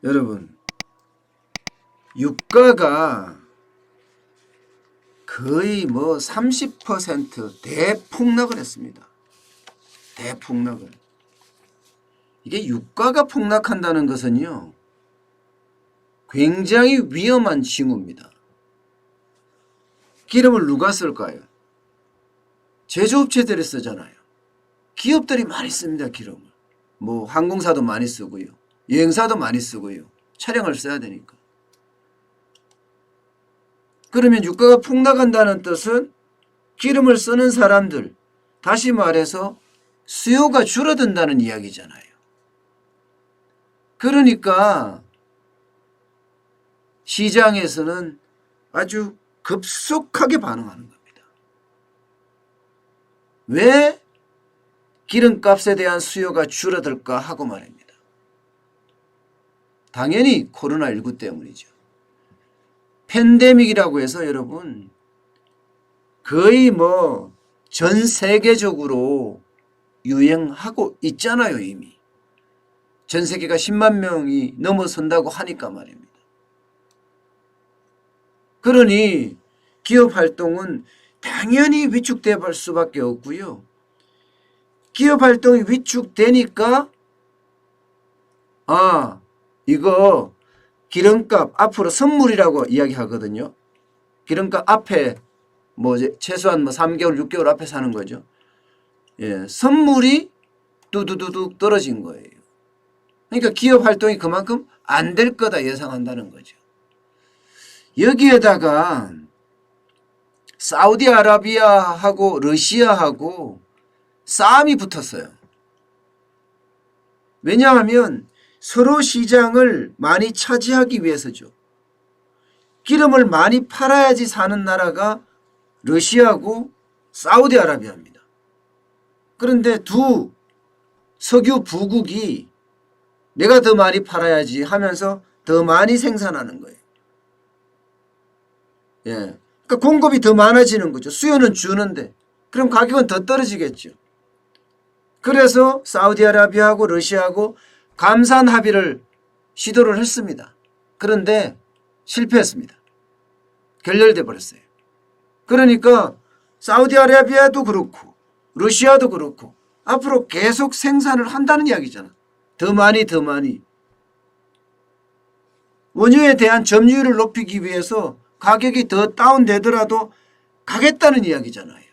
여러분, 유가가 거의 뭐 30% 대폭락을 했습니다. 대폭락을. 이게 유가가 폭락한다는 것은요, 굉장히 위험한 징후입니다. 기름을 누가 쓸까요? 제조업체들이 쓰잖아요. 기업들이 많이 씁니다, 기름을. 뭐 항공사도 많이 쓰고요. 여행사도 많이 쓰고요. 차량을 써야 되니까. 그러면 유가가 폭락한다는 뜻은 기름을 쓰는 사람들, 다시 말해서 수요가 줄어든다는 이야기잖아요. 그러니까 시장에서는 아주 급속하게 반응하는 겁니다. 왜 기름값에 대한 수요가 줄어들까 하고 말입니다. 당연히 코로나19 때문이죠. 팬데믹이라고 해서 여러분 거의 뭐 전 세계적으로 유행하고 있잖아요, 이미. 전 세계가 10만 명이 넘어선다고 하니까 말입니다. 그러니 기업 활동은 당연히 위축될 수밖에 없고요. 기업 활동이 위축되니까 이거 기름값 앞으로 선물이라고 이야기하거든요. 기름값 앞에 뭐 최소한 뭐 3개월, 6개월 앞에 사는 거죠. 예, 선물이 뚜두두둑 떨어진 거예요. 그러니까 기업 활동이 그만큼 안 될 거다 예상한다는 거죠. 여기에다가 사우디아라비아하고 러시아하고 싸움이 붙었어요. 왜냐하면 서로 시장을 많이 차지하기 위해서죠. 기름을 많이 팔아야지 사는 나라가 러시아하고 사우디아라비아입니다. 그런데 두 석유 부국이 내가 더 많이 팔아야지 하면서 더 많이 생산하는 거예요. 예. 그러니까 공급이 더 많아지는 거죠. 수요는 주는데 그럼 가격은 더 떨어지겠죠. 그래서 사우디아라비아하고 러시아하고 감산 합의를 시도를 했습니다. 그런데 실패했습니다. 결렬돼 버렸어요. 그러니까 사우디아라비아도 그렇고 러시아도 그렇고 앞으로 계속 생산을 한다는 이야기잖아. 더 많이 더 많이. 원유에 대한 점유율을 높이기 위해서 가격이 더 다운되더라도 가겠다는 이야기잖아요.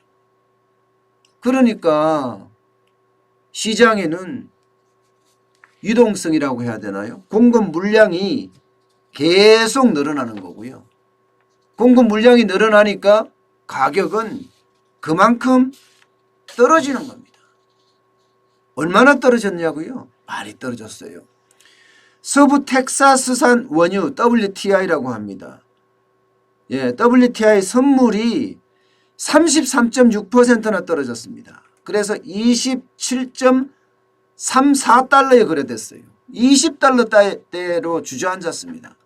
그러니까 시장에는 유동성이라고 해야 되나요? 공급 물량이 계속 늘어나는 거고요. 공급 물량이 늘어나니까 가격은 그만큼 떨어지는 겁니다. 얼마나 떨어졌냐고요? 많이 떨어졌어요. 서부 텍사스산 원유 WTI라고 합니다. 예, WTI 선물이 33.6%나 떨어졌습니다. 그래서 27.34달러에 거래됐어요. 20달러대로 주저앉았습니다.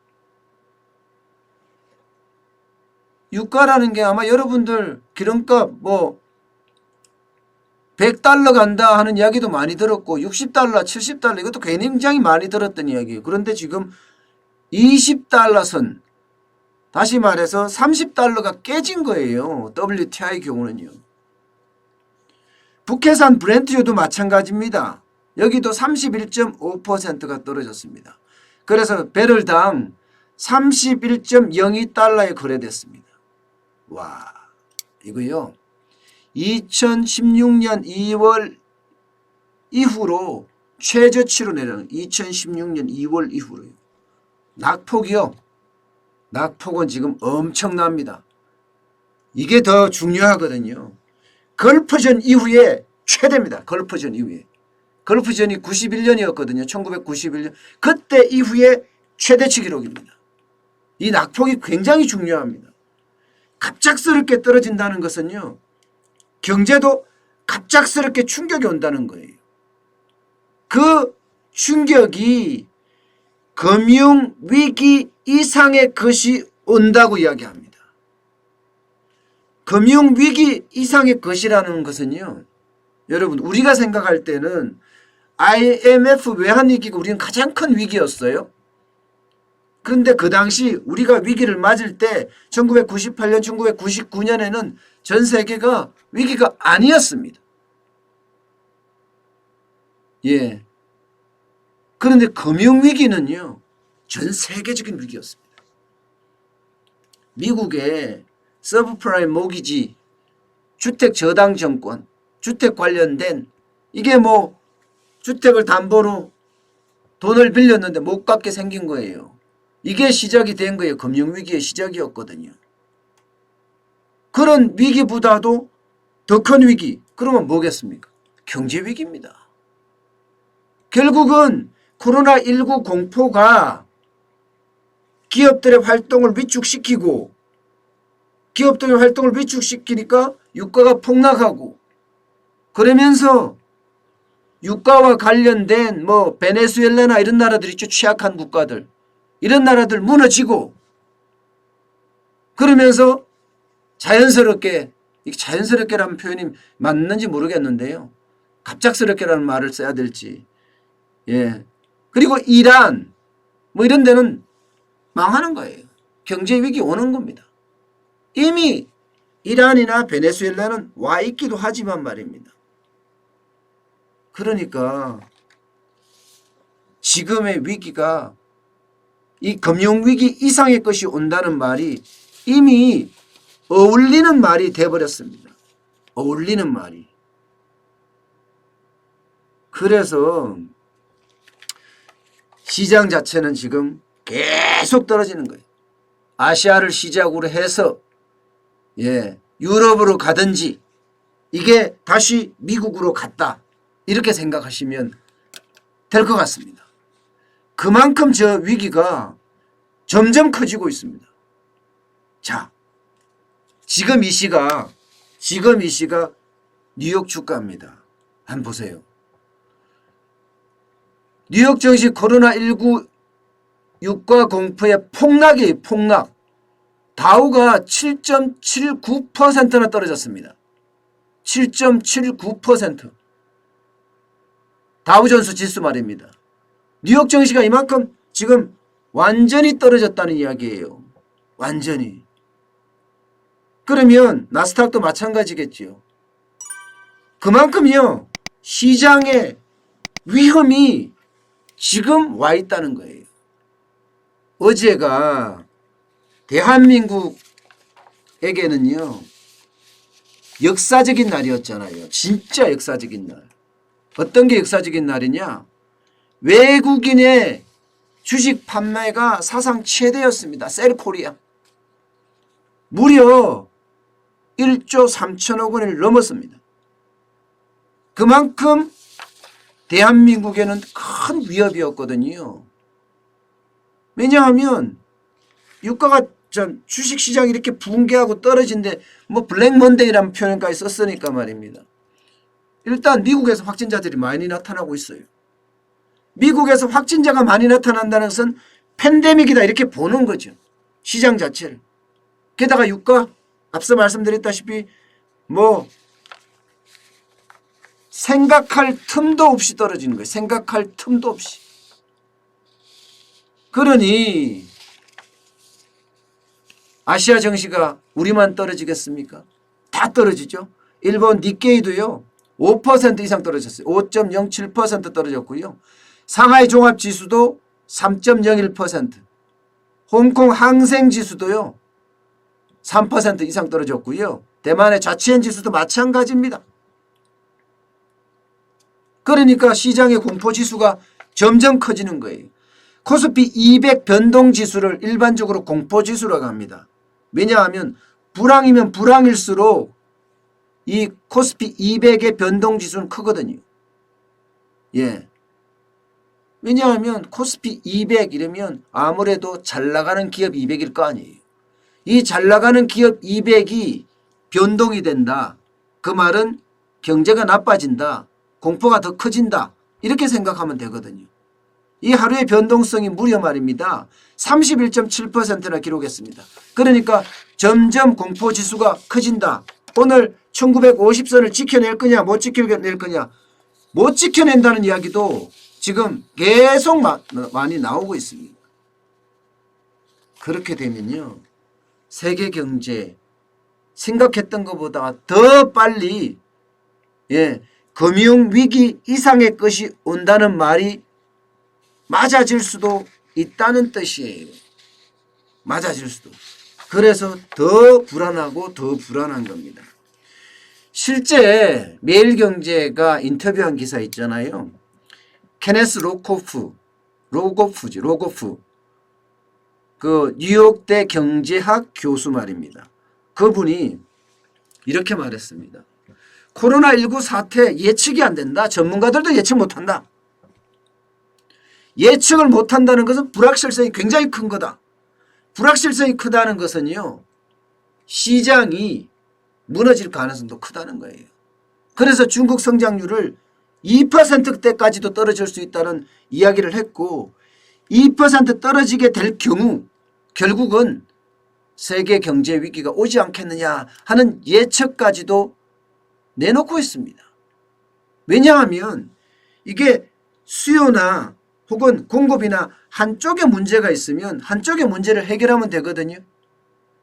유가라는 게 아마 여러분들 기름값 뭐 100달러 간다 하는 이야기도 많이 들었고 60달러, 70달러 이것도 굉장히 많이 들었던 이야기예요. 그런데 지금 20달러 선, 다시 말해서 30달러가 깨진 거예요. WTI 경우는요. 북해산 브렌트유도 마찬가지입니다. 여기도 31.5%가 떨어졌습니다. 그래서 배럴당 31.02달러에 거래됐습니다. 와, 이거요. 2016년 2월 이후로 최저치로 내려가는 2016년 2월 이후로요. 낙폭이요. 낙폭은 지금 엄청납니다. 이게 더 중요하거든요. 걸프전 이후에 최대입니다. 걸프전 이후에. 걸프전이 91년이었거든요. 1991년. 그때 이후에 최대치 기록입니다. 이 낙폭이 굉장히 중요합니다. 갑작스럽게 떨어진다는 것은요. 경제도 갑작스럽게 충격이 온다는 거예요. 그 충격이 금융위기 이상의 것이 온다고 이야기합니다. 금융위기 이상의 것이라는 것은요. 여러분 우리가 생각할 때는 IMF 외환위기가 우리는 가장 큰 위기였어요. 그런데 그 당시 우리가 위기를 맞을 때 1998년, 1999년에는 전 세계가 위기가 아니었습니다. 예. 그런데 금융위기는요, 전 세계적인 위기였습니다. 미국의 서브프라임 모기지, 주택 저당 정권, 주택 관련된 이게 뭐 주택을 담보로 돈을 빌렸는데 못 갚게 생긴 거예요. 이게 시작이 된 거예요. 금융위기의 시작이었거든요. 그런 위기보다도 더 큰 위기, 그러면 뭐겠습니까? 경제위기입니다. 결국은 코로나19 공포가 기업들의 활동을 위축시키고, 기업들의 활동을 위축시키니까 유가가 폭락하고, 그러면서 유가와 관련된 뭐 베네수엘라나 이런 나라들 있죠. 취약한 국가들. 이런 나라들 무너지고, 그러면서 자연스럽게, 자연스럽게라는 표현이 맞는지 모르겠는데요. 갑작스럽게라는 말을 써야 될지. 예. 그리고 이란 뭐 이런 데는 망하는 거예요. 경제 위기 오는 겁니다. 이미 이란이나 베네수엘라는 와 있기도 하지만 말입니다. 그러니까 지금의 위기가 이 금융위기 이상의 것이 온다는 말이 이미 어울리는 말이 돼버렸습니다. 어울리는 말이. 그래서 시장 자체는 지금 계속 떨어지는 거예요. 아시아를 시작으로 해서 유럽으로 가든지 이게 다시 미국으로 갔다, 이렇게 생각하시면 될 것 같습니다. 그만큼 저 위기가 점점 커지고 있습니다. 자, 지금 이 시가 뉴욕 주가입니다. 한번 보세요. 뉴욕 증시 코로나19 유가 공포의 폭락이 폭락. 다우가 7.79%나 떨어졌습니다. 7.79%. 다우존스 지수 말입니다. 뉴욕 증시가 이만큼 지금 완전히 떨어졌다는 이야기예요. 완전히. 그러면 나스닥도 마찬가지겠지요. 그만큼요, 시장의 위험이 지금 와 있다는 거예요. 어제가 대한민국에게는요, 역사적인 날이었잖아요. 진짜 역사적인 날. 어떤 게 역사적인 날이냐? 외국인의 주식 판매가 사상 최대였습니다. 셀코리아. 무려 1조 3천억 원을 넘었습니다. 그만큼 대한민국에는 큰 위협이었거든요. 왜냐하면 유가가 주식시장이 이렇게 붕괴하고 떨어진데 뭐 블랙먼데이라는 표현까지 썼으니까 말입니다. 일단 미국에서 확진자들이 많이 나타나고 있어요. 미국에서 확진자가 많이 나타난다는 것은 팬데믹이다, 이렇게 보는 거죠. 시장 자체를. 게다가 유가 앞서 말씀드렸다시피 뭐 생각할 틈도 없이 떨어지는 거예요. 생각할 틈도 없이. 그러니 아시아 증시가 우리만 떨어지겠습니까? 다 떨어지죠. 일본 니케이도요 5% 이상 떨어졌어요. 5.07% 떨어졌고요. 상하이 종합지수도 3.01%, 홍콩 항생지수도요 3% 이상 떨어졌고요. 대만의 자치엔 지수도 마찬가지입니다. 그러니까 시장의 공포지수가 점점 커지는 거예요. 코스피 200 변동지수를 일반적으로 공포지수라고 합니다. 왜냐하면 불황이면 불황일수록 이 코스피 200의 변동지수는 크거든요. 예. 왜냐하면 코스피 200 이러면 아무래도 잘 나가는 기업 200일 거 아니에요. 이 잘 나가는 기업 200이 변동이 된다. 그 말은 경제가 나빠진다. 공포가 더 커진다. 이렇게 생각하면 되거든요. 이 하루의 변동성이 무려 말입니다. 31.7%나 기록했습니다. 그러니까 점점 공포지수가 커진다. 오늘 1950선을 지켜낼 거냐 못 지켜낼 거냐. 못 지켜낸다는 이야기도 지금 계속 많이 나오고 있습니다. 그렇게 되면요, 세계 경제 생각했던 것보다 더 빨리 금융 위기 이상의 것이 온다는 말이 맞아질 수도 있다는 뜻이에요. 맞아질 수도. 그래서 더 불안하고 더 불안한 겁니다. 실제 매일경제가 인터뷰한 기사 있잖아요. 케네스 로고프 그 뉴욕대 경제학 교수 말입니다. 그분이 이렇게 말했습니다. 코로나19 사태 예측이 안 된다. 전문가들도 예측 못한다. 예측을 못한다는 것은 불확실성이 굉장히 큰 거다. 불확실성이 크다는 것은요, 시장이 무너질 가능성도 크다는 거예요. 그래서 중국 성장률을 2%대까지도 떨어질 수 있다는 이야기를 했고, 2% 떨어지게 될 경우 결국은 세계 경제 위기가 오지 않겠느냐 하는 예측까지도 내놓고 있습니다. 왜냐하면 이게 수요나 혹은 공급이나 한쪽에 문제가 있으면 한쪽의 문제를 해결하면 되거든요.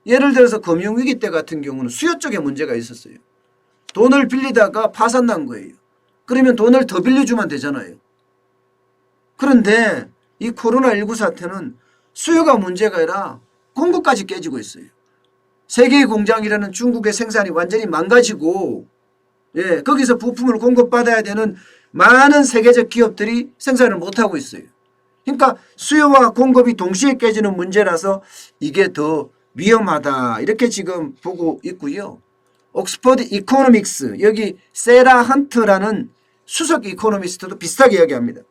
예를 들어서 금융위기 때 같은 경우는 수요 쪽에 문제가 있었어요. 돈을 빌리다가 파산 난 거예요. 그러면 돈을 더 빌려주면 되잖아요. 그런데 이 코로나19 사태는 수요가 문제가 아니라 공급까지 깨지고 있어요. 세계의 공장이라는 중국의 생산이 완전히 망가지고 거기서 부품을 공급받아야 되는 많은 세계적 기업들이 생산을 못하고 있어요. 그러니까 수요와 공급이 동시에 깨지는 문제라서 이게 더 위험하다 이렇게 지금 보고 있고요. 옥스퍼드 이코노믹스 여기 세라 헌트라는 수석 이코노미스트도 비슷하게 이야기합니다.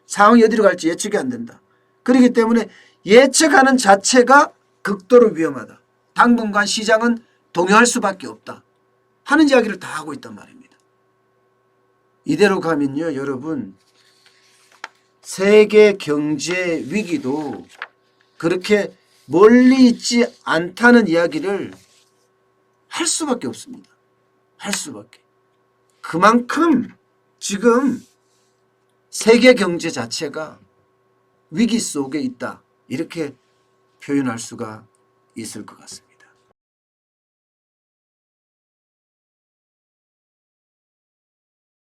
상황이 어디로 갈지 예측이 안 된다. 그렇기 때문에 예측하는 자체가 극도로 위험하다. 당분간 시장은 동요할 수밖에 없다 하는 이야기를 다 하고 있단 말입니다. 이대로 가면요, 여러분, 세계 경제 위기도 그렇게 멀리 있지 않다는 이야기를 할 수밖에 없습니다. 할 수밖에. 그만큼 지금 세계 경제 자체가 위기 속에 있다. 이렇게 표현할 수가 있을 것 같습니다.